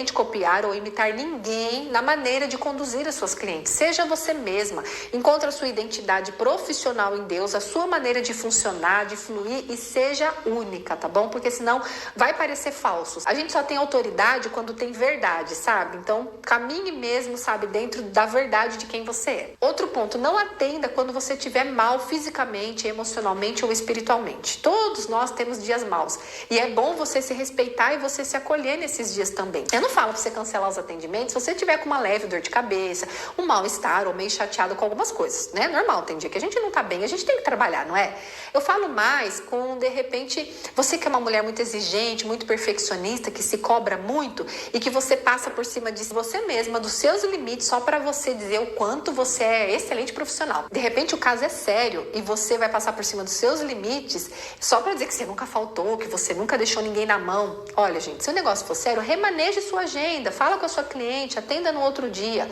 copiar ou imitar ninguém na maneira de conduzir as suas clientes. Seja você mesma. Encontre a sua identidade profissional em Deus, a sua maneira de funcionar, de fluir e seja única, tá bom? Porque senão vai parecer falso. A gente só tem autoridade quando tem verdade, sabe? Então, caminhe mesmo, sabe, dentro da verdade de quem você é. Outro ponto, não atenda quando você estiver mal fisicamente, emocionalmente ou espiritualmente. Todos nós temos dias maus. E é bom você se respeitar e você se acolher nesses dias também. Eu não falo pra você cancelar os atendimentos se você tiver com uma leve dor de cabeça, um mal-estar ou meio chateado com algumas coisas, né? Normal, tem dia que a gente não tá bem, a gente tem que trabalhar, não é? Eu falo mais com, de repente, você que é uma mulher muito exigente, muito perfeccionista, que se cobra muito e que você passa por cima de você mesma, dos seus limites, só pra você dizer o quanto você é excelente profissional. De repente o caso é sério e você vai passar por cima dos seus limites só pra dizer que você nunca faltou, que você nunca deixou ninguém na mão. Olha, gente, se o negócio for sério, remaneje sua agenda, fala com a sua cliente, atenda no outro dia.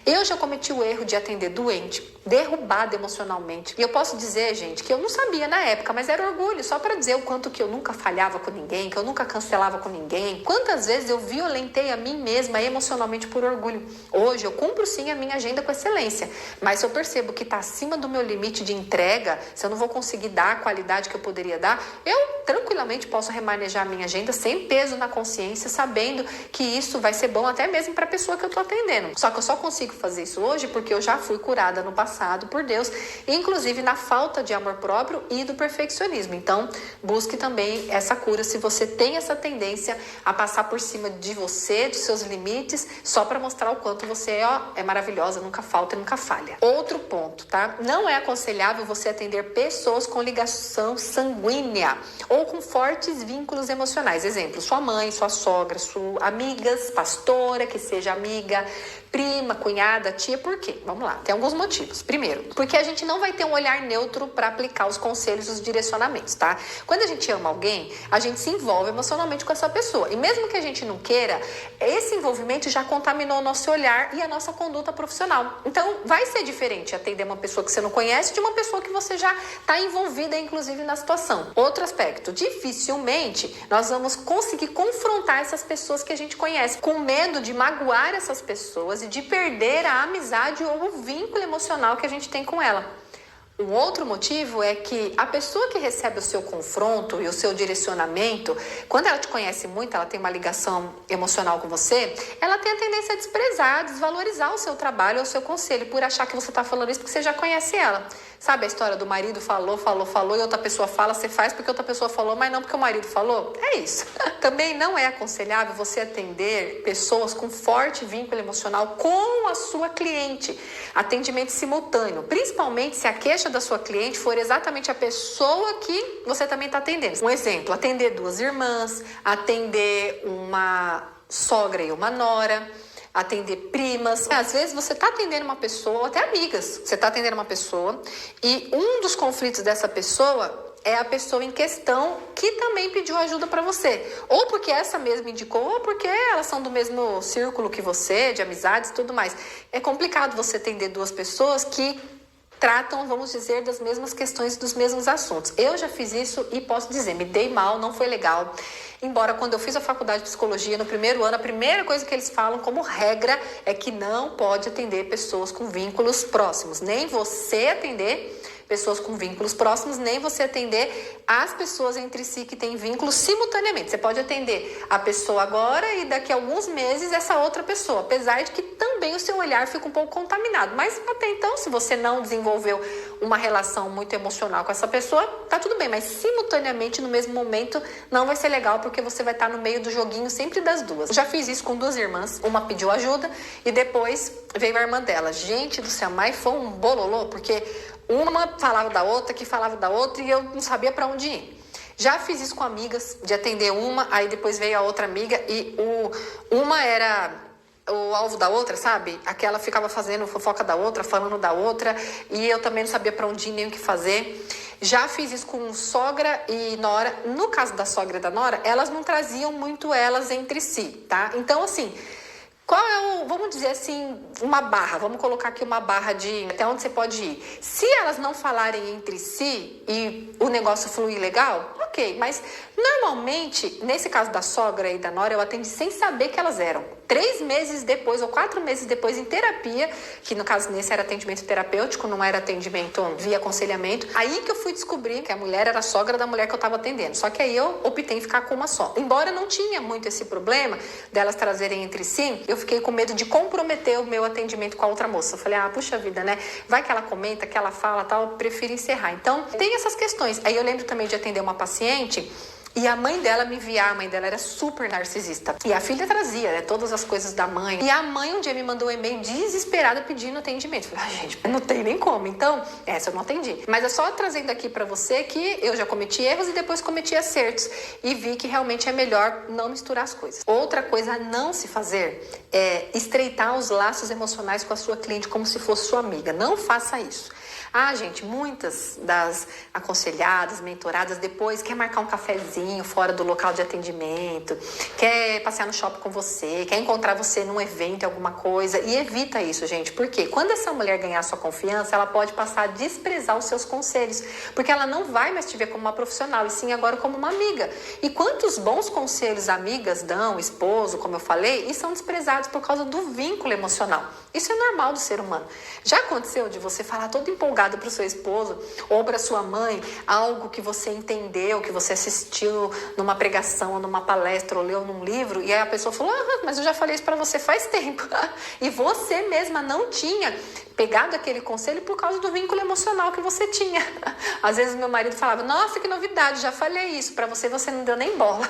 Eu já cometi o erro de atender doente, derrubada emocionalmente. E eu posso dizer, gente, que eu não sabia na época, mas era orgulho, só para dizer o quanto que eu nunca falhava com ninguém, que eu nunca cancelava com ninguém. Quantas vezes eu violentei a mim mesma emocionalmente por orgulho. Hoje eu cumpro sim a minha agenda com excelência, mas se eu percebo que está acima do meu limite de entrega, se eu não vou conseguir dar a qualidade que eu poderia dar, eu tranquilamente posso remanejar a minha agenda sem peso na consciência, sabendo que isso vai ser bom até mesmo para a pessoa que eu estou atendendo. Só que eu só consigo fazer isso hoje porque eu já fui curada no passado por Deus, inclusive na falta de amor próprio e do perfeccionismo. Então, busque também essa cura se você tem essa tendência a passar por cima de você, dos seus limites, só para mostrar o quanto você é maravilhosa, nunca falta e nunca falha. Outro ponto, tá? Não é aconselhável você atender pessoas com ligação sanguínea ou com fortes vínculos emocionais. Exemplo, sua mãe, sua sogra, sua amigas, pastora, que seja amiga, prima, cunhada, tia. Por quê? Vamos lá, tem alguns motivos. Primeiro, porque a gente não vai ter um olhar neutro para aplicar os conselhos e os direcionamentos, tá? Quando a gente ama alguém, a gente se envolve emocionalmente com essa pessoa. E mesmo que a gente não queira, esse envolvimento já contaminou o nosso olhar e a nossa conduta profissional. Então, vai ser diferente atender uma pessoa que você não conhece de uma pessoa que você já está envolvida, inclusive, na situação. Outro aspecto, dificilmente nós vamos conseguir confrontar essas pessoas que a gente conhece, com medo de magoar essas pessoas e de perder a amizade ou o vínculo emocional que a gente tem com ela. Um outro motivo é que a pessoa que recebe o seu confronto e o seu direcionamento, quando ela te conhece muito, ela tem uma ligação emocional com você, ela tem a tendência a desprezar, desvalorizar o seu trabalho ou o seu conselho por achar que você está falando isso porque você já conhece ela. Sabe a história do marido falou e outra pessoa fala, você faz porque outra pessoa falou, mas não porque o marido falou? É isso. Também não é aconselhável você atender pessoas com forte vínculo emocional com a sua cliente. Atendimento simultâneo, principalmente se a queixa da sua cliente for exatamente a pessoa que você também está atendendo. Um exemplo, atender duas irmãs, atender uma sogra e uma nora, atender primas. Às vezes você está atendendo uma pessoa, até amigas, você está atendendo uma pessoa e um dos conflitos dessa pessoa é a pessoa em questão que também pediu ajuda para você. Ou porque essa mesma indicou, ou porque elas são do mesmo círculo que você, de amizades e tudo mais. É complicado você atender duas pessoas que tratam, vamos dizer, das mesmas questões, dos mesmos assuntos. Eu já fiz isso e posso dizer, me dei mal, não foi legal. Embora quando eu fiz a faculdade de psicologia, no primeiro ano, a primeira coisa que eles falam como regra é que não pode atender pessoas com vínculos próximos. Nem você atender pessoas com vínculos próximos, nem você atender as pessoas entre si que têm vínculos simultaneamente. Você pode atender a pessoa agora e daqui a alguns meses essa outra pessoa, apesar de que também o seu olhar fica um pouco contaminado. Mas até então, se você não desenvolveu uma relação muito emocional com essa pessoa, tá tudo bem, mas simultaneamente no mesmo momento não vai ser legal porque você vai estar no meio do joguinho sempre das duas. Já fiz isso com duas irmãs, uma pediu ajuda e depois veio a irmã dela. Gente do céu, mas foi um bololô, porque uma falava da outra, que falava da outra e eu não sabia para onde ir. Já fiz isso com amigas, de atender uma, aí depois veio a outra amiga e uma era o alvo da outra, sabe? Aquela ficava fazendo fofoca da outra, falando da outra e eu também não sabia para onde ir nem o que fazer. Já fiz isso com sogra e nora. No caso da sogra e da nora, elas não traziam muito elas entre si, tá? Então, assim, Qual é vamos dizer assim, uma barra, vamos colocar aqui uma barra de até onde você pode ir. Se elas não falarem entre si e o negócio fluir legal, ok, mas normalmente, nesse caso da sogra e da nora, eu atendi sem saber que elas eram. 3 meses depois ou 4 meses depois em terapia, que no caso nesse era atendimento terapêutico, não era atendimento via aconselhamento, aí que eu fui descobrir que a mulher era a sogra da mulher que eu estava atendendo. Só que aí eu optei em ficar com uma só. Embora não tinha muito esse problema delas trazerem entre si, eu fiquei com medo de comprometer o meu atendimento com a outra moça. Eu falei, puxa vida, né? Vai que ela comenta, que ela fala, tal, eu prefiro encerrar. Então, tem essas questões. Aí eu lembro também de atender uma paciente e a mãe dela me enviar, a mãe dela era super narcisista. E a filha trazia, né, todas as coisas da mãe. E a mãe um dia me mandou um e-mail desesperada pedindo atendimento. Eu falei, gente, não tem nem como. Então, essa eu não atendi. Mas é só trazendo aqui pra você que eu já cometi erros e depois cometi acertos. E vi que realmente é melhor não misturar as coisas. Outra coisa a não se fazer é estreitar os laços emocionais com a sua cliente como se fosse sua amiga. Não faça isso. Gente, muitas das aconselhadas, mentoradas, depois quer marcar um cafezinho fora do local de atendimento, quer passear no shopping com você, quer encontrar você num evento, alguma coisa, e evita isso, gente, porque quando essa mulher ganhar sua confiança, ela pode passar a desprezar os seus conselhos, porque ela não vai mais te ver como uma profissional, e sim agora como uma amiga. E quantos bons conselhos amigas dão, esposo, como eu falei, e são desprezados por causa do vínculo emocional. Isso é normal do ser humano. Já aconteceu de você falar todo empolgado para o seu esposo ou para sua mãe algo que você entendeu, que você assistiu numa pregação, ou numa palestra, ou leu num livro, e aí a pessoa falou, mas eu já falei isso para você faz tempo. E você mesma não tinha pegado aquele conselho por causa do vínculo emocional que você tinha. Às vezes meu marido falava, nossa, que novidade, já falei isso para você, você não deu nem bola.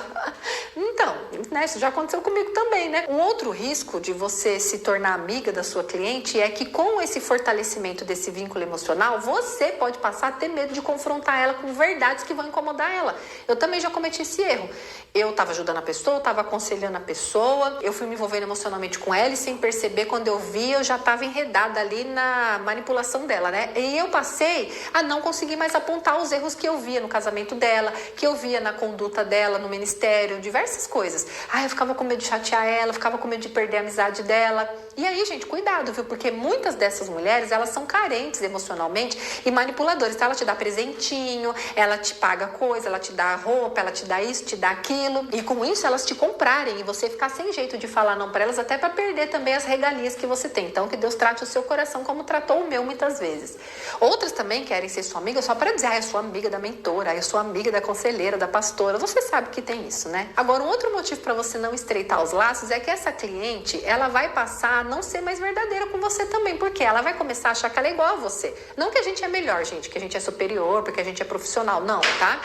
Então, né, isso já aconteceu comigo também, né? Um outro risco de você se tornar amiga da sua cliente é que com esse fortalecimento desse vínculo emocional, você pode passar a ter medo de confrontar ela com verdades que vão incomodar ela. Eu também já cometi esse erro. Eu estava ajudando a pessoa, estava aconselhando a pessoa, eu fui me envolvendo emocionalmente com ela e sem perceber, quando eu vi, eu já estava enredada ali na manipulação dela, né? E eu passei a não conseguir mais apontar os erros que eu via no casamento dela, que eu via na conduta dela, no ministério, diversas coisas. Eu ficava com medo de chatear ela, ficava com medo de perder a amizade dela. E aí, gente, cuidado, viu? Porque muitas dessas mulheres, elas são carentes emocionalmente e manipuladoras. Então, ela te dá presentinho, ela te paga coisa, ela te dá roupa, ela te dá isso, te dá aquilo. E com isso, elas te comprarem e você ficar sem jeito de falar não para elas, até para perder também as regalias que você tem. Então, que Deus trate o seu coração como tratou o meu muitas vezes. Outras também querem ser sua amiga só para dizer, eu sou amiga da mentora, eu sou amiga da conselheira, da pastora. Você sabe que tem isso, né? Agora, um outro motivo para você não estreitar os laços é que essa cliente, ela vai passar a não ser mais verdadeira com você também, porque ela vai começar a achar que ela é igual a você. Não que a gente é melhor, gente, que a gente é superior, porque a gente é profissional, não, tá?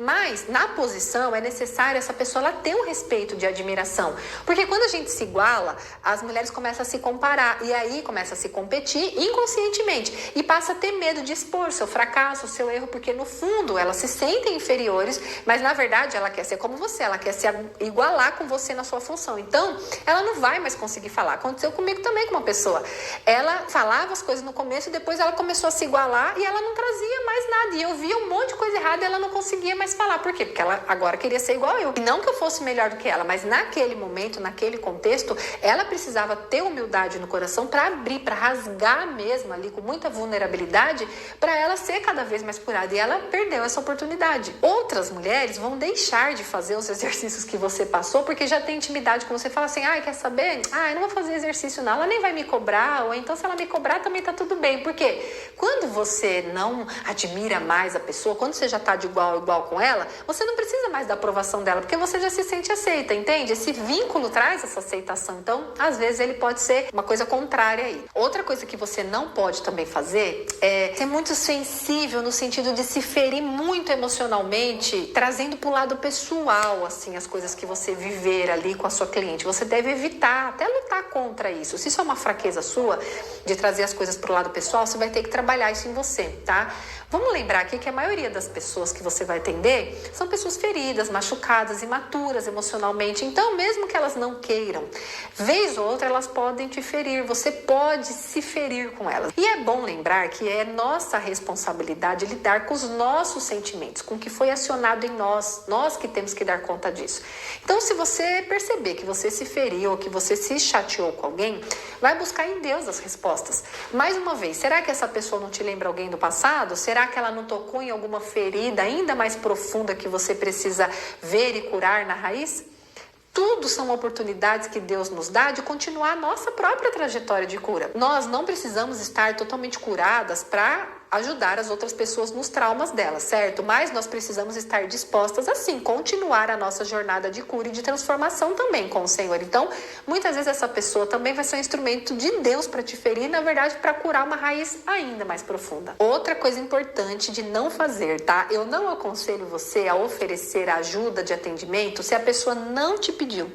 Mas, na posição, é necessário essa pessoa ela ter um respeito de admiração. Porque quando a gente se iguala, as mulheres começam a se comparar. E aí começa a se competir inconscientemente. E passa a ter medo de expor seu fracasso, seu erro. Porque, no fundo, elas se sentem inferiores. Mas, na verdade, ela quer ser como você. Ela quer se igualar com você na sua função. Então, ela não vai mais conseguir falar. Aconteceu comigo também com uma pessoa. Ela falava as coisas no começo e depois ela começou a se igualar e ela não trazia mais nada. E eu via um monte de coisa errada e ela não conseguia mais falar. Por quê? Porque ela agora queria ser igual eu. E não que eu fosse melhor do que ela, mas naquele momento, naquele contexto, ela precisava ter humildade no coração para abrir, para rasgar mesmo ali com muita vulnerabilidade, para ela ser cada vez mais curada. E ela perdeu essa oportunidade. Outras mulheres vão deixar de fazer os exercícios que você passou porque já tem intimidade com você. Fala assim, quer saber? Eu não vou fazer exercício não, ela nem vai me cobrar, ou então se ela me cobrar também tá tudo bem. Por quê? Quando você não admira mais a pessoa, quando você já tá de igual a igual com ela, você não precisa mais da aprovação dela, porque você já se sente aceita, entende? Esse vínculo traz essa aceitação, então, às vezes, ele pode ser uma coisa contrária aí. Outra coisa que você não pode também fazer é ser muito sensível no sentido de se ferir muito emocionalmente, trazendo pro lado pessoal, assim, as coisas que você viver ali com a sua cliente. Você deve evitar, até lutar contra isso. Se isso é uma fraqueza sua, de trazer as coisas pro lado pessoal, você vai ter que trabalhar isso em você, tá? Vamos lembrar aqui que a maioria das pessoas que você vai atender atender são pessoas feridas, machucadas, imaturas emocionalmente. Então, mesmo que elas não queiram, vez ou outra elas podem te ferir. Você pode se ferir com elas. E é bom lembrar que é nossa responsabilidade lidar com os nossos sentimentos, com o que foi acionado em nós. Nós que temos que dar conta disso. Então, se você perceber que você se feriu ou que você se chateou com alguém, vai buscar em Deus as respostas. Mais uma vez, será que essa pessoa não te lembra alguém do passado? Será que ela não tocou em alguma ferida ainda mais profunda que você precisa ver e curar na raiz? Tudo são oportunidades que Deus nos dá de continuar a nossa própria trajetória de cura. Nós não precisamos estar totalmente curadas para ajudar as outras pessoas nos traumas delas, certo? Mas nós precisamos estar dispostas, assim, continuar a nossa jornada de cura e de transformação também com o Senhor. Então, muitas vezes essa pessoa também vai ser um instrumento de Deus para te ferir, na verdade, para curar uma raiz ainda mais profunda. Outra coisa importante de não fazer, tá? Eu não aconselho você a oferecer ajuda de atendimento se a pessoa não te pediu.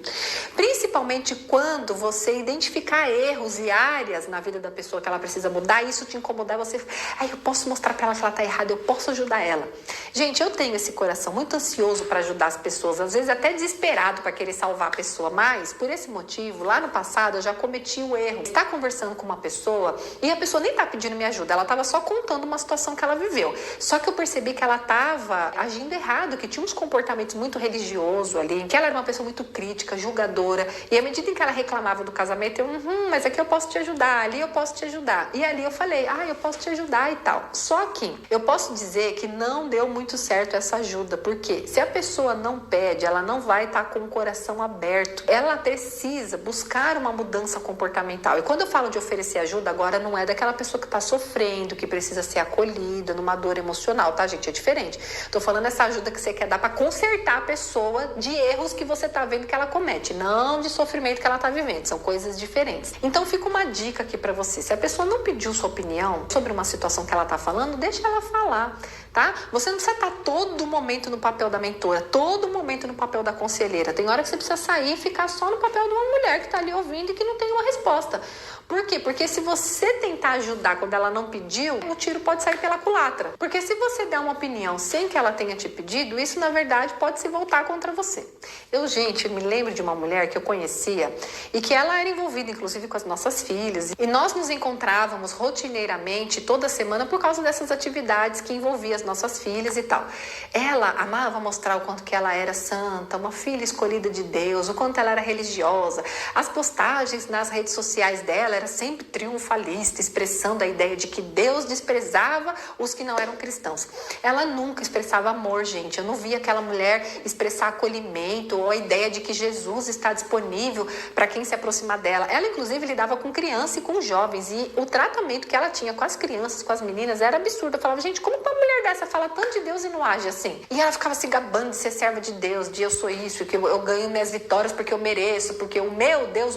Principalmente quando você identificar erros e áreas na vida da pessoa que ela precisa mudar, isso te incomodar, você... eu posso mostrar para ela que ela está errada, eu posso ajudar ela. Gente, eu tenho esse coração muito ansioso para ajudar as pessoas, às vezes até desesperado para querer salvar a pessoa, mas por esse motivo, lá no passado eu já cometi o erro. Está conversando com uma pessoa e a pessoa nem está pedindo minha ajuda, ela estava só contando uma situação que ela viveu. Só que eu percebi que ela estava agindo errado, que tinha uns comportamentos muito religiosos ali, que ela era uma pessoa muito crítica, julgadora, e à medida em que ela reclamava do casamento, mas aqui eu posso te ajudar, ali eu posso te ajudar. E ali eu falei, eu posso te ajudar e tal. Só que eu posso dizer que não deu muito certo essa ajuda, porque se a pessoa não pede, ela não vai estar com o coração aberto. Ela precisa buscar uma mudança comportamental. E quando eu falo de oferecer ajuda, agora não é daquela pessoa que está sofrendo, que precisa ser acolhida numa dor emocional, tá, gente? É diferente. Tô falando essa ajuda que você quer dar para consertar a pessoa de erros que você tá vendo que ela comete, não de sofrimento que ela tá vivendo. São coisas diferentes. Então fica uma dica aqui para você. Se a pessoa não pediu sua opinião sobre uma situação que ela tá falando, deixa ela falar, tá? Você não precisa estar todo momento no papel da mentora, todo momento no papel da conselheira. Tem hora que você precisa sair e ficar só no papel de uma mulher que tá ali ouvindo e que não tem uma resposta. Por quê? Porque se você tentar ajudar quando ela não pediu, o tiro pode sair pela culatra. Porque se você der uma opinião sem que ela tenha te pedido, isso na verdade pode se voltar contra você. Eu me lembro de uma mulher que eu conhecia e que ela era envolvida inclusive com as nossas filhas. E nós nos encontrávamos rotineiramente toda semana por causa dessas atividades que envolviam as nossas filhas e tal. Ela amava mostrar o quanto que ela era santa, uma filha escolhida de Deus, o quanto ela era religiosa. As postagens nas redes sociais dela era sempre triunfalista, expressando a ideia de que Deus desprezava os que não eram cristãos. Ela nunca expressava amor, gente. Eu não via aquela mulher expressar acolhimento ou a ideia de que Jesus está disponível para quem se aproximar dela. Ela, inclusive, lidava com crianças e com jovens e o tratamento que ela tinha com as crianças, com as meninas, era absurdo. Eu falava, gente, como uma mulher dessa fala tanto de Deus e não age assim? E ela ficava se gabando de ser serva de Deus, de eu sou isso, que eu ganho minhas vitórias porque eu mereço, porque o meu Deus.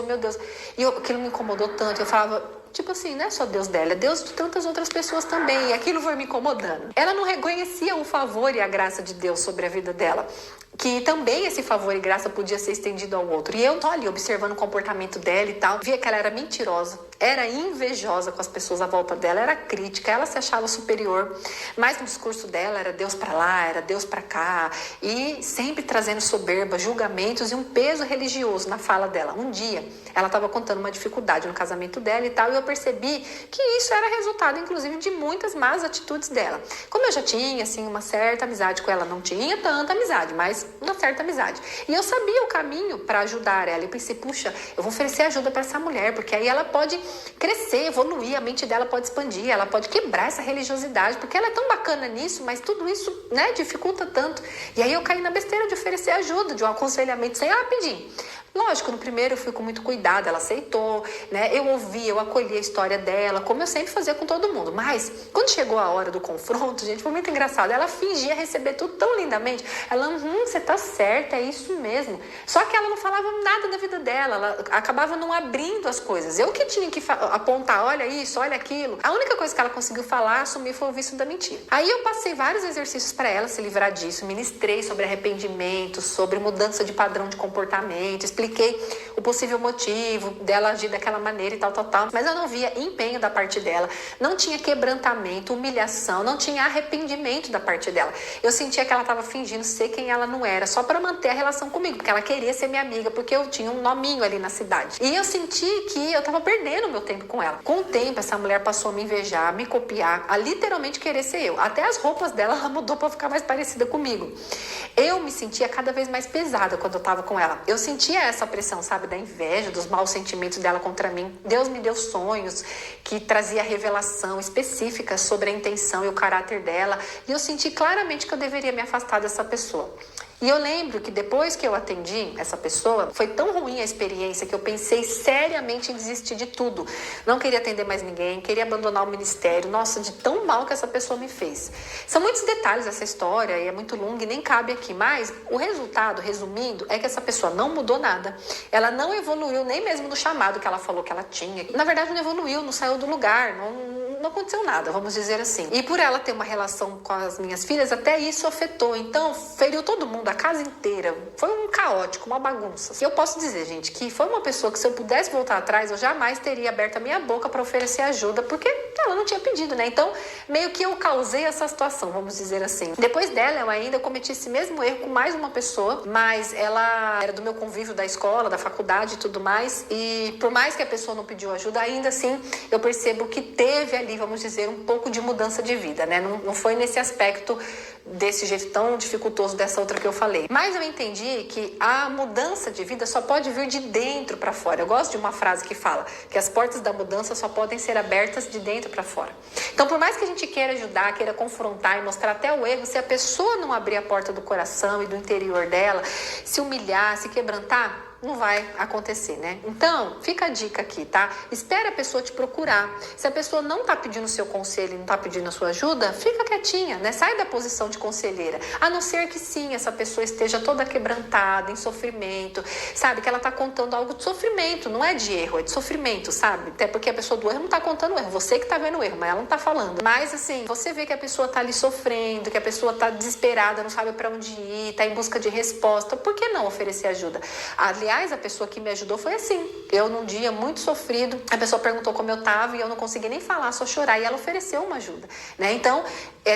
E aquilo me incomodou tanto. Eu falava, tipo assim, não é só Deus dela, é Deus de tantas outras pessoas também. E aquilo foi me incomodando. Ela não reconhecia o favor e a graça de Deus sobre a vida dela, que também esse favor e graça podia ser estendido ao outro. E eu só ali observando o comportamento dela e tal, via que ela era mentirosa, era invejosa com as pessoas à volta dela, era crítica, ela se achava superior, mas no discurso dela era Deus pra lá, era Deus pra cá, e sempre trazendo soberba, julgamentos e um peso religioso na fala dela. Um dia, ela estava contando uma dificuldade no casamento dela e tal, e eu percebi que isso era resultado, inclusive, de muitas más atitudes dela. Como eu já tinha, assim, uma certa amizade com ela, não tinha tanta amizade, mas uma certa amizade. E eu sabia o caminho para ajudar ela. E pensei, puxa, eu vou oferecer ajuda para essa mulher, porque aí ela pode crescer, evoluir, a mente dela pode expandir, ela pode quebrar essa religiosidade, porque ela é tão bacana nisso, mas tudo isso, né, dificulta tanto. E aí eu caí na besteira de oferecer ajuda, de um aconselhamento sem ela pedir. Lógico, no primeiro eu fui com muito cuidado, ela aceitou, né? Eu ouvi, eu acolhi a história dela, como eu sempre fazia com todo mundo. Mas, quando chegou a hora do confronto, gente, foi muito engraçado. Ela fingia receber tudo tão lindamente. Ela, você tá certa, é isso mesmo. Só que ela não falava nada da vida dela, ela acabava não abrindo as coisas. Eu que tinha que apontar, olha isso, olha aquilo. A única coisa que ela conseguiu falar, assumir, foi o vício da mentira. Aí eu passei vários exercícios para ela se livrar disso, ministrei sobre arrependimento, sobre mudança de padrão de comportamento, expliquei expliquei o possível motivo dela agir daquela maneira e tal, mas eu não via empenho da parte dela, não tinha quebrantamento, humilhação, não tinha arrependimento da parte dela. Eu sentia que ela estava fingindo ser quem ela não era, só para manter a relação comigo, porque ela queria ser minha amiga, porque eu tinha um nominho ali na cidade. E eu senti que eu estava perdendo meu tempo com ela. Com o tempo, essa mulher passou a me invejar, a me copiar, a literalmente querer ser eu. Até as roupas dela, ela mudou para ficar mais parecida comigo. Eu me sentia cada vez mais pesada quando eu estava com ela. Eu sentia essa pressão, sabe, da inveja, dos maus sentimentos dela contra mim. Deus me deu sonhos que trazia revelação específica sobre a intenção e o caráter dela. E eu senti claramente que eu deveria me afastar dessa pessoa. E eu lembro que depois que eu atendi essa pessoa, foi tão ruim a experiência que eu pensei seriamente em desistir de tudo. Não queria atender mais ninguém, queria abandonar o ministério. Nossa, de tão mal que essa pessoa me fez. São muitos detalhes essa história e é muito longa e nem cabe aqui. Mas o resultado, resumindo, é que essa pessoa não mudou nada. Ela não evoluiu nem mesmo no chamado que ela falou que ela tinha. Na verdade, não evoluiu, não saiu do lugar, não aconteceu nada, vamos dizer assim. E por ela ter uma relação com as minhas filhas, até isso afetou. Então, feriu todo mundo, a casa inteira. Foi um caótico, uma bagunça. E eu posso dizer, gente, que foi uma pessoa que se eu pudesse voltar atrás, eu jamais teria aberto a minha boca para oferecer ajuda, porque ela não tinha pedido, né? Então, meio que eu causei essa situação, vamos dizer assim. Depois dela, eu ainda cometi esse mesmo erro com mais uma pessoa, mas ela era do meu convívio da escola, da faculdade e tudo mais. E por mais que a pessoa não pediu ajuda, ainda assim, eu percebo que teve ali, vamos dizer, um pouco de mudança de vida, né? Não foi nesse aspecto desse jeito tão dificultoso dessa outra que eu falei. Mas eu entendi que a mudança de vida só pode vir de dentro para fora. Eu gosto de uma frase que fala que as portas da mudança só podem ser abertas de dentro para fora. Então, por mais que a gente queira ajudar, queira confrontar e mostrar até o erro, se a pessoa não abrir a porta do coração e do interior dela, se humilhar, se quebrantar, não vai acontecer, né? Então, fica a dica aqui, tá? Espera a pessoa te procurar. Se a pessoa não tá pedindo o seu conselho e não tá pedindo a sua ajuda, fica quietinha, né? Sai da posição de conselheira. A não ser que sim, essa pessoa esteja toda quebrantada, em sofrimento, sabe? Que ela tá contando algo de sofrimento, não é de erro, é de sofrimento, sabe? Até porque a pessoa do erro não tá contando o erro, você que tá vendo o erro, mas ela não tá falando. Mas assim, você vê que a pessoa tá ali sofrendo, que a pessoa tá desesperada, não sabe pra onde ir, tá em busca de resposta, por que não oferecer ajuda? Aliás, a pessoa que me ajudou foi assim. Eu, num dia muito sofrido, a pessoa perguntou como eu tava e eu não consegui nem falar, só chorar. E ela ofereceu uma ajuda, né? Então,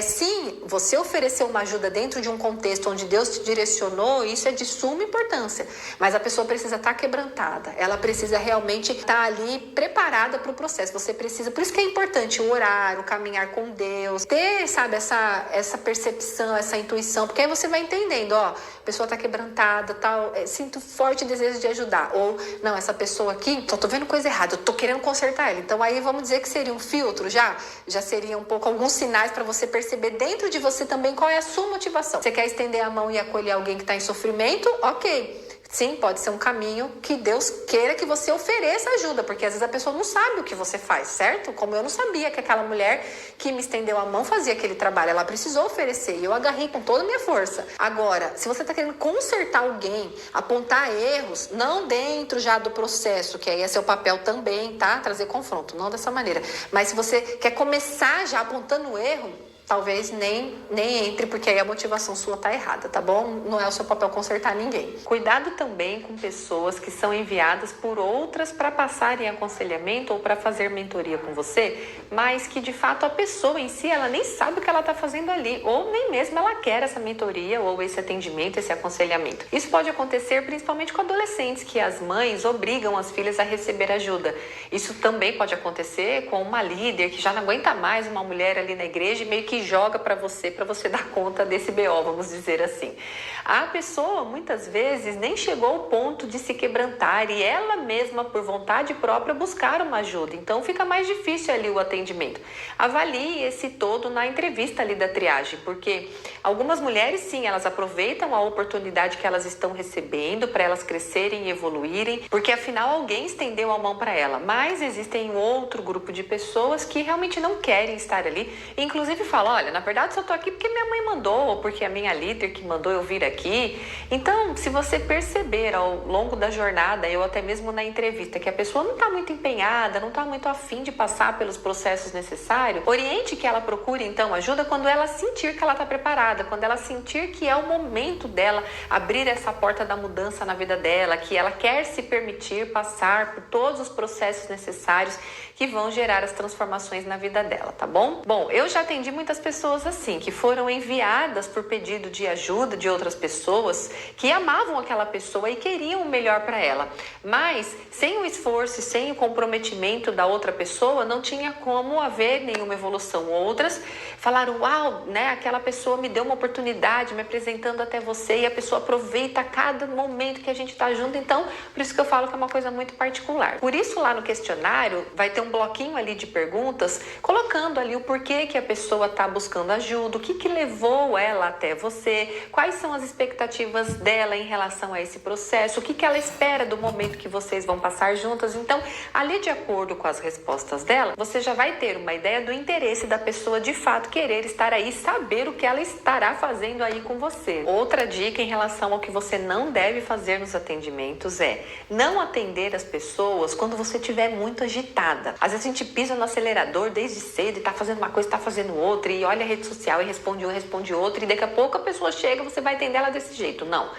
sim, você oferecer uma ajuda dentro de um contexto onde Deus te direcionou, isso é de suma importância. Mas a pessoa precisa estar quebrantada. Ela precisa realmente estar ali preparada para o processo. Você precisa... Por isso que é importante o orar, o caminhar com Deus. Ter, sabe, essa percepção, essa intuição. Porque aí você vai entendendo, ó, a pessoa tá quebrantada, tal. Sinto forte desejo de ajudar. Ou, não, essa pessoa aqui, tô vendo coisa errada, eu tô querendo consertar ela. Então aí vamos dizer que seria um filtro já seria um pouco alguns sinais para você perceber dentro de você também qual é a sua motivação. Você quer estender a mão e acolher alguém que está em sofrimento? Ok. Sim, pode ser um caminho que Deus queira que você ofereça ajuda, porque às vezes a pessoa não sabe o que você faz, certo? Como eu não sabia que aquela mulher que me estendeu a mão fazia aquele trabalho, ela precisou oferecer e eu agarrei com toda a minha força. Agora, se você está querendo consertar alguém, apontar erros, não dentro já do processo, que aí é seu papel também, tá? Trazer confronto, não dessa maneira. Mas se você quer começar já apontando o erro, talvez nem entre, porque aí a motivação sua tá errada, tá bom? Não é o seu papel consertar ninguém. Cuidado também com pessoas que são enviadas por outras para passarem aconselhamento ou para fazer mentoria com você, mas que de fato a pessoa em si, ela nem sabe o que ela tá fazendo ali, ou nem mesmo ela quer essa mentoria ou esse atendimento, esse aconselhamento. Isso pode acontecer principalmente com adolescentes, que as mães obrigam as filhas a receber ajuda. Isso também pode acontecer com uma líder que já não aguenta mais uma mulher ali na igreja e meio que joga para você dar conta desse BO, vamos dizer assim. A pessoa, muitas vezes, nem chegou ao ponto de se quebrantar e ela mesma, por vontade própria, buscar uma ajuda. Então, fica mais difícil ali o atendimento. Avalie esse todo na entrevista ali da triagem, porque algumas mulheres, sim, elas aproveitam a oportunidade que elas estão recebendo para elas crescerem e evoluírem, porque afinal alguém estendeu a mão para ela. Mas existem outro grupo de pessoas que realmente não querem estar ali, inclusive falam: fala, olha, na verdade eu tô aqui porque minha mãe mandou, ou porque a minha líder que mandou eu vir aqui. Então, se você perceber ao longo da jornada, ou até mesmo na entrevista, que a pessoa não está muito empenhada, não está muito afim de passar pelos processos necessários, oriente que ela procure, então, ajuda quando ela sentir que ela está preparada, quando ela sentir que é o momento dela abrir essa porta da mudança na vida dela, que ela quer se permitir passar por todos os processos necessários que vão gerar as transformações na vida dela, tá bom? Bom, eu já atendi muitas pessoas assim, que foram enviadas por pedido de ajuda de outras pessoas que amavam aquela pessoa e queriam o melhor para ela, mas sem o esforço e sem o comprometimento da outra pessoa, não tinha como haver nenhuma evolução. Outras falaram, uau, né, aquela pessoa me deu uma oportunidade me apresentando até você, e a pessoa aproveita cada momento que a gente tá junto. Então, por isso que eu falo que é uma coisa muito particular. Por isso, lá no questionário vai ter um bloquinho ali de perguntas, colocando ali o porquê que a pessoa tá buscando ajuda, o que levou ela até você, quais são as expectativas dela em relação a esse processo, o que ela espera do momento que vocês vão passar juntas. Então, ali, de acordo com as respostas dela, você já vai ter uma ideia do interesse da pessoa de fato querer estar aí, saber o que ela estará fazendo aí com você. Outra dica em relação ao que você não deve fazer nos atendimentos é não atender as pessoas quando você estiver muito agitada. Às vezes a gente pisa no acelerador desde cedo e tá fazendo uma coisa, tá fazendo outra, e olha a rede social e responde um, responde outro, e daqui a pouco a pessoa chega, você vai atender ela desse jeito. Não.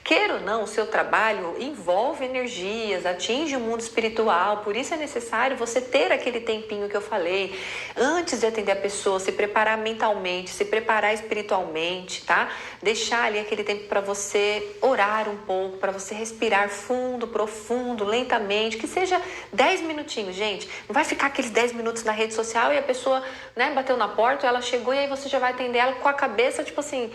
Queira ou não, o seu trabalho envolve energias, atinge o mundo espiritual, por isso é necessário você ter aquele tempinho que eu falei, antes de atender a pessoa, se preparar mentalmente, se preparar espiritualmente, tá? Deixar ali aquele tempo para você orar um pouco, para você respirar fundo, profundo, lentamente, que seja 10 minutinhos, gente. Não vai ficar aqueles 10 minutos na rede social e a pessoa, né, bateu na porta, ela chegou e aí você já vai atender ela com a cabeça, tipo assim,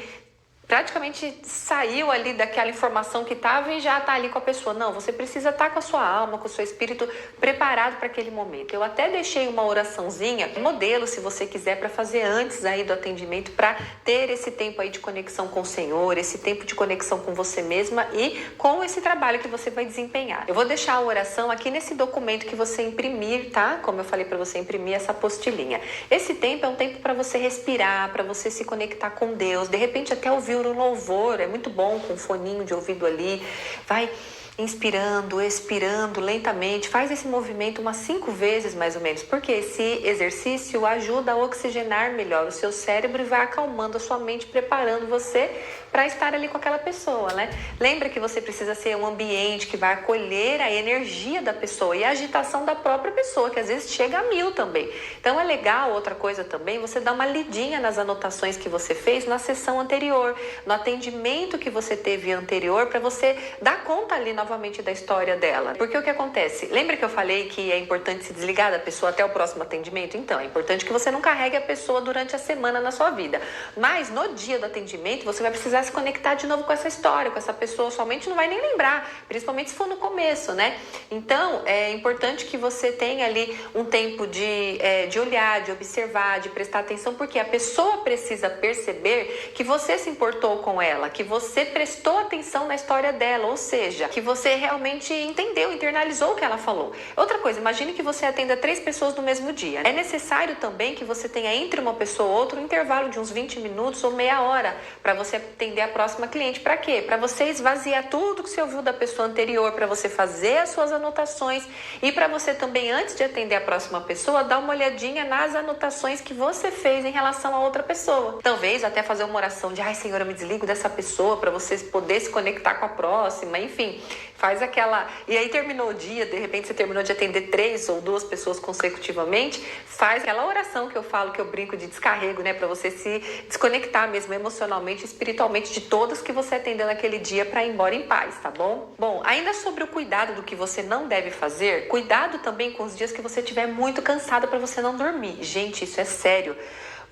praticamente saiu ali daquela informação que estava e já está ali com a pessoa. Não, você precisa estar com a sua alma, com o seu espírito preparado para aquele momento. Eu até deixei uma oraçãozinha, modelo, se você quiser, para fazer antes aí do atendimento, para ter esse tempo aí de conexão com o Senhor, esse tempo de conexão com você mesma e com esse trabalho que você vai desempenhar. Eu vou deixar a oração aqui nesse documento que você imprimir, tá? Como eu falei para você imprimir essa apostilinha. Esse tempo é um tempo para você respirar, para você se conectar com Deus, de repente até ouvir um louvor, é muito bom com um foninho de ouvido ali, vai inspirando, expirando lentamente, faz esse movimento umas 5 vezes mais ou menos, porque esse exercício ajuda a oxigenar melhor o seu cérebro e vai acalmando a sua mente, preparando você para estar ali com aquela pessoa, né? Lembra que você precisa ser um ambiente que vai acolher a energia da pessoa e a agitação da própria pessoa, que às vezes chega a 1000 também. Então é legal, outra coisa também, você dar uma lidinha nas anotações que você fez na sessão anterior, no atendimento que você teve anterior, para você dar conta ali novamente da história dela. Porque o que acontece? Lembra que eu falei que é importante se desligar da pessoa até o próximo atendimento? Então, é importante que você não carregue a pessoa durante a semana na sua vida. Mas no dia do atendimento, você vai precisar se conectar de novo com essa história, com essa pessoa. Sua mente não vai nem lembrar, principalmente se for no começo, né? Então, é importante que você tenha ali um tempo de olhar, de observar, de prestar atenção, porque a pessoa precisa perceber que você se importou com ela, que você prestou atenção na história dela, ou seja, que você realmente entendeu, internalizou o que ela falou. Outra coisa, imagine que você atenda 3 pessoas no mesmo dia. É necessário também que você tenha entre uma pessoa ou outra um intervalo de uns 20 minutos ou meia hora para você atender a próxima cliente. Para quê? Para você esvaziar tudo que você ouviu da pessoa anterior, para você fazer as suas anotações e para você também, antes de atender a próxima pessoa, dar uma olhadinha nas anotações que você fez em relação a outra pessoa. Talvez até fazer uma oração de, ai, Senhor, eu me desligo dessa pessoa para você poder se conectar com a próxima, enfim. Faz aquela... E aí terminou o dia, de repente você terminou de atender 3 ou 2 pessoas consecutivamente, faz aquela oração que eu falo, que eu brinco de descarrego, né? Para você se desconectar mesmo emocionalmente, espiritualmente de todas que você atendeu naquele dia para ir embora em paz, tá bom? Bom, ainda sobre o cuidado do que você não deve fazer, cuidado também com os dias que você estiver muito cansada para você não dormir. Gente, isso é sério.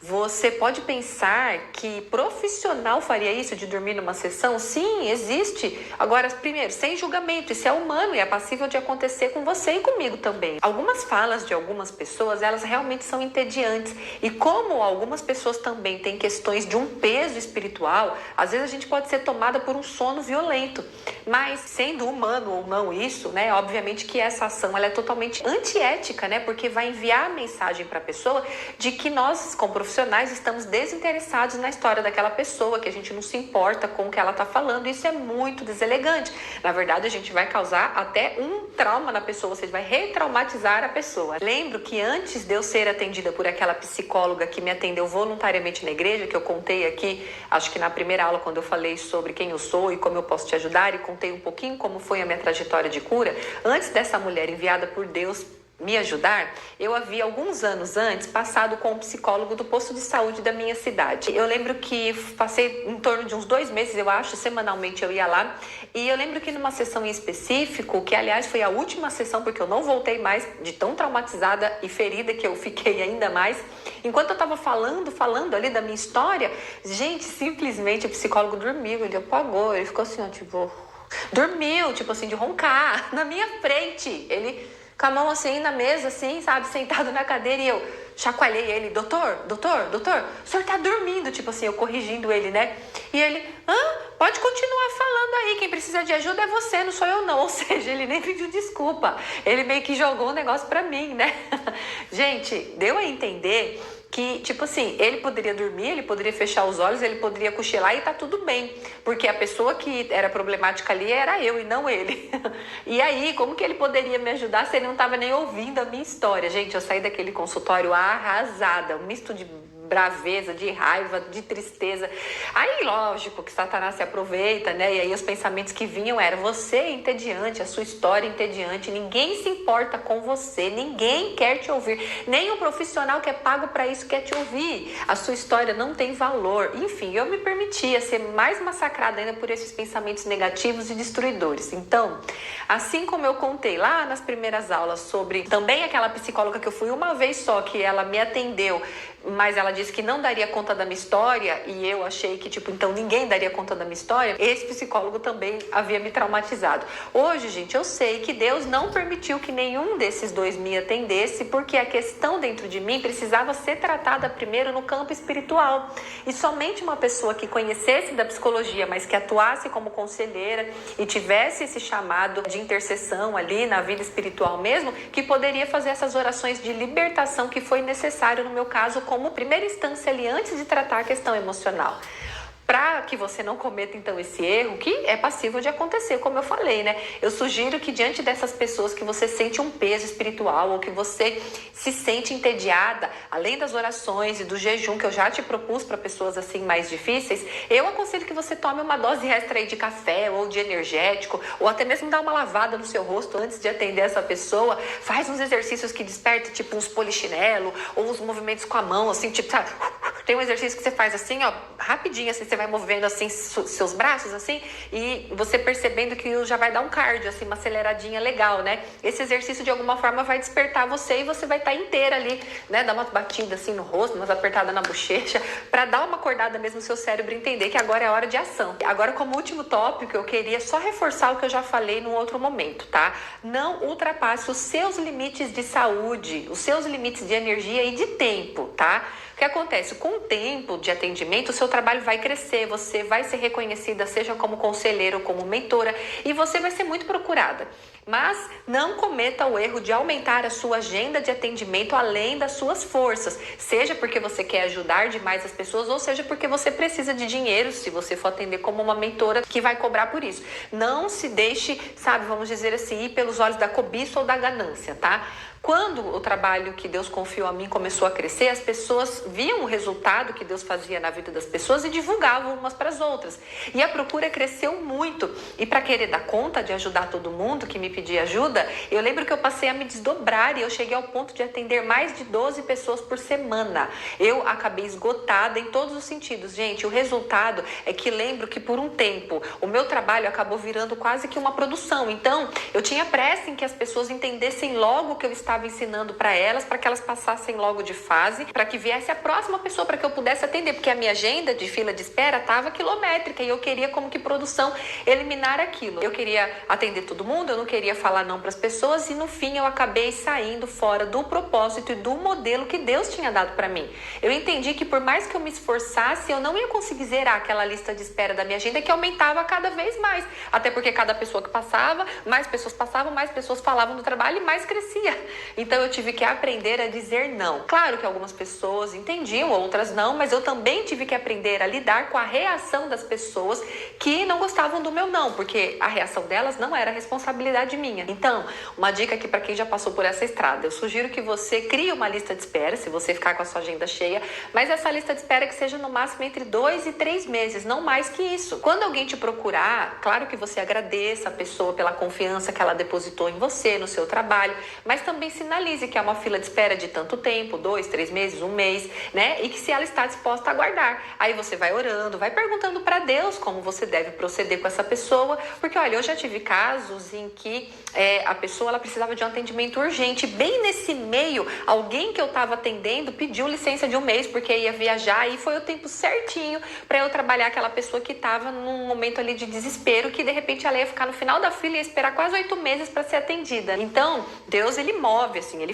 Você pode pensar que profissional faria isso de dormir numa sessão? Sim, existe. Agora, primeiro, sem julgamento, isso é humano e é passível de acontecer com você e comigo também. Algumas falas de algumas pessoas, elas realmente são entediantes. E como algumas pessoas também têm questões de um peso espiritual, às vezes a gente pode ser tomada por um sono violento. Mas, sendo humano ou não isso, né? Obviamente que essa ação ela é totalmente antiética, né? Porque vai enviar a mensagem para a pessoa de que nós, como profissionais, profissionais estamos desinteressados na história daquela pessoa, que a gente não se importa com o que ela está falando. Isso é muito deselegante. Na verdade, a gente vai causar até um trauma na pessoa, você vai retraumatizar a pessoa. Lembro que antes de eu ser atendida por aquela psicóloga que me atendeu voluntariamente na igreja, que eu contei aqui, acho que na primeira aula, quando eu falei sobre quem eu sou e como eu posso te ajudar, e contei um pouquinho como foi a minha trajetória de cura, antes dessa mulher enviada por Deus me ajudar, eu havia alguns anos antes passado com um psicólogo do posto de saúde da minha cidade. Eu lembro que passei em torno de uns 2 meses, eu acho, semanalmente eu ia lá, e eu lembro que numa sessão em específico, que aliás foi a última sessão, porque eu não voltei mais, de tão traumatizada e ferida que eu fiquei ainda mais, enquanto eu tava falando ali da minha história, gente, simplesmente o psicólogo dormiu, ele apagou, ele ficou assim, ó, tipo, dormiu, tipo assim, de roncar, na minha frente, ele com a mão assim na mesa, assim, sabe, sentado na cadeira, e eu chacoalhei ele, doutor, o senhor tá dormindo, tipo assim, eu corrigindo ele, né? E ele, pode continuar falando aí, quem precisa de ajuda é você, não sou eu não. Ou seja, ele nem pediu desculpa, ele meio que jogou um negócio pra mim, né? Gente, deu a entender que, tipo assim, ele poderia dormir, ele poderia fechar os olhos, ele poderia cochilar e tá tudo bem, porque a pessoa que era problemática ali era eu e não ele. E aí, como que ele poderia me ajudar se ele não tava nem ouvindo a minha história? Gente, eu saí daquele consultório arrasada, um misto de braveza, de raiva, de tristeza. Aí, lógico que Satanás se aproveita, né? E aí os pensamentos que vinham eram: você é entediante, a sua história é entediante, ninguém se importa com você, ninguém quer te ouvir, nem o profissional que é pago para isso quer te ouvir, a sua história não tem valor. Enfim, eu me permitia ser mais massacrada ainda por esses pensamentos negativos e destruidores. Então, assim como eu contei lá nas primeiras aulas sobre também aquela psicóloga que eu fui uma vez só, que ela me atendeu, mas ela disse que não daria conta da minha história, e eu achei que, tipo, então ninguém daria conta da minha história. Esse psicólogo também havia me traumatizado. Hoje, gente, eu sei que Deus não permitiu que nenhum desses dois me atendesse, porque a questão dentro de mim precisava ser tratada primeiro no campo espiritual. E somente uma pessoa que conhecesse da psicologia, mas que atuasse como conselheira e tivesse esse chamado de intercessão ali na vida espiritual mesmo, que poderia fazer essas orações de libertação que foi necessário no meu caso, como primeira instância ali antes de tratar a questão emocional. Para que você não cometa então esse erro, que é passível de acontecer, como eu falei, né? Eu sugiro que diante dessas pessoas que você sente um peso espiritual ou que você se sente entediada, além das orações e do jejum que eu já te propus para pessoas assim mais difíceis, eu aconselho que você tome uma dose extra aí de café ou de energético, ou até mesmo dar uma lavada no seu rosto antes de atender essa pessoa. Faz uns exercícios que despertem, tipo uns polichinelo, ou uns movimentos com a mão, assim, tipo, sabe? Tem um exercício que você faz assim, ó, rapidinho, assim, você vai movendo assim seus braços, assim, e você percebendo que já vai dar um cardio, assim, uma aceleradinha legal, né? Esse exercício, de alguma forma, vai despertar você e você vai estar inteira ali, né? Dar uma batida, assim, no rosto, umas apertadas na bochecha, pra dar uma acordada mesmo no seu cérebro entender que agora é hora de ação. Agora, como último tópico, eu queria só reforçar o que eu já falei num outro momento, tá? Não ultrapasse os seus limites de saúde, os seus limites de energia e de tempo, tá? O que acontece? Com o tempo de atendimento, o seu trabalho vai crescer, você vai ser reconhecida, seja como conselheira ou como mentora, e você vai ser muito procurada. Mas não cometa o erro de aumentar a sua agenda de atendimento além das suas forças, seja porque você quer ajudar demais as pessoas, ou seja porque você precisa de dinheiro, se você for atender como uma mentora que vai cobrar por isso. Não se deixe, sabe, vamos dizer assim, ir pelos olhos da cobiça ou da ganância, tá? Quando o trabalho que Deus confiou a mim começou a crescer, as pessoas viam o resultado que Deus fazia na vida das pessoas e divulgavam umas para as outras. E a procura cresceu muito. E para querer dar conta de ajudar todo mundo que me pedia ajuda, eu lembro que eu passei a me desdobrar e eu cheguei ao ponto de atender mais de 12 pessoas por semana. Eu acabei esgotada em todos os sentidos. Gente, o resultado é que lembro que por um tempo o meu trabalho acabou virando quase que uma produção. Então, eu tinha pressa em que as pessoas entendessem logo o que eu estava ensinando para elas, para que elas passassem logo de fase, para que viesse a próxima pessoa para que eu pudesse atender, porque a minha agenda de fila de espera estava quilométrica e eu queria, como que produção, eliminar aquilo. Eu queria atender todo mundo, eu não queria queria falar não para as pessoas e no fim eu acabei saindo fora do propósito e do modelo que Deus tinha dado para mim. Eu entendi que por mais que eu me esforçasse, eu não ia conseguir zerar aquela lista de espera da minha agenda, que aumentava cada vez mais. Até porque cada pessoa que passava, mais pessoas falavam do trabalho e mais crescia. Então eu tive que aprender a dizer não. Claro que algumas pessoas entendiam, outras não, mas eu também tive que aprender a lidar com a reação das pessoas que não gostavam do meu não, porque a reação delas não era responsabilidade minha. Então, uma dica aqui para quem já passou por essa estrada, eu sugiro que você crie uma lista de espera, se você ficar com a sua agenda cheia, mas essa lista de espera que seja no máximo entre 2 e 3 meses, não mais que isso. Quando alguém te procurar, claro que você agradeça a pessoa pela confiança que ela depositou em você, no seu trabalho, mas também sinalize que é uma fila de espera de tanto tempo, 2, 3 meses, 1 mês, né? E que se ela está disposta a aguardar. Aí você vai orando, vai perguntando para Deus como você deve proceder com essa pessoa, porque olha, eu já tive casos em que a pessoa ela precisava de um atendimento urgente. Bem nesse meio, alguém que eu estava atendendo pediu licença de 1 mês porque ia viajar e foi o tempo certinho para eu trabalhar aquela pessoa que estava num momento ali de desespero, que de repente ela ia ficar no final da fila e ia esperar quase 8 meses para ser atendida. Então, Deus ele move, assim, ele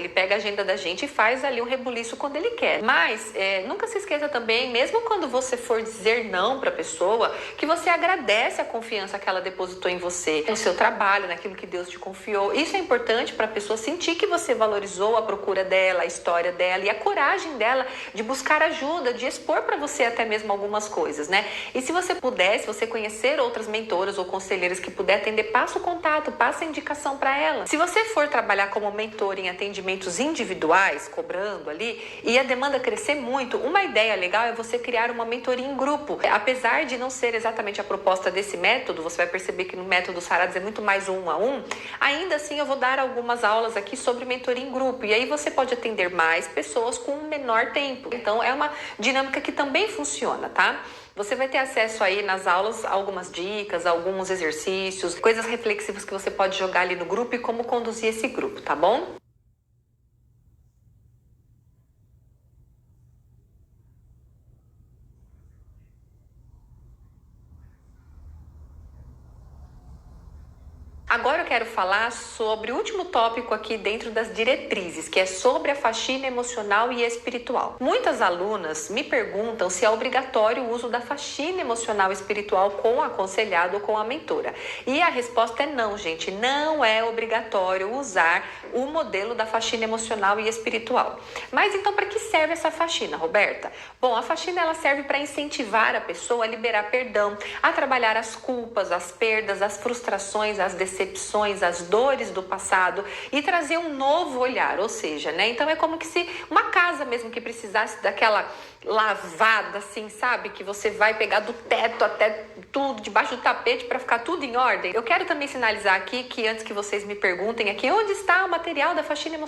pega a agenda da gente e faz ali um rebuliço quando ele quer. Mas nunca se esqueça também, mesmo quando você for dizer não para a pessoa, que você agradece a confiança que ela depositou em você, no seu trabalho, naquilo que Deus te confiou. Isso é importante para a pessoa sentir que você valorizou a procura dela, a história dela e a coragem dela de buscar ajuda, de expor para você até mesmo algumas coisas, né? E se você puder, se você conhecer outras mentoras ou conselheiras que puder atender, passa o contato, passa a indicação para ela. Se você for trabalhar como mentor em atendimentos individuais, cobrando ali, e a demanda crescer muito, uma ideia legal é você criar uma mentoria em grupo. Apesar de não ser exatamente a proposta desse método, você vai perceber que no método Saradas é muito mais 1 a 1, ainda assim eu vou dar algumas aulas aqui sobre mentoria em grupo, e aí você pode atender mais pessoas com um menor tempo. Então é uma dinâmica que também funciona, tá? Você vai ter acesso aí nas aulas a algumas dicas, alguns exercícios, coisas reflexivas que você pode jogar ali no grupo e como conduzir esse grupo, tá bom? Agora eu quero falar sobre o último tópico aqui dentro das diretrizes, que é sobre a faxina emocional e espiritual. Muitas alunas me perguntam se é obrigatório o uso da faxina emocional e espiritual com o aconselhado ou com a mentora. E a resposta é não, gente, não é obrigatório usar o modelo da faxina emocional e espiritual. Mas então para que serve essa faxina, Roberta? Bom, a faxina ela serve para incentivar a pessoa a liberar perdão, a trabalhar as culpas, as perdas, as frustrações, as decepções, as dores do passado e trazer um novo olhar, ou seja, né? Então é como que se uma casa mesmo que precisasse daquela lavada, assim, sabe? Que você vai pegar do teto até tudo, debaixo do tapete para ficar tudo em ordem. Eu quero também sinalizar aqui que antes que vocês me perguntem aqui, onde está o material da faxina emocional?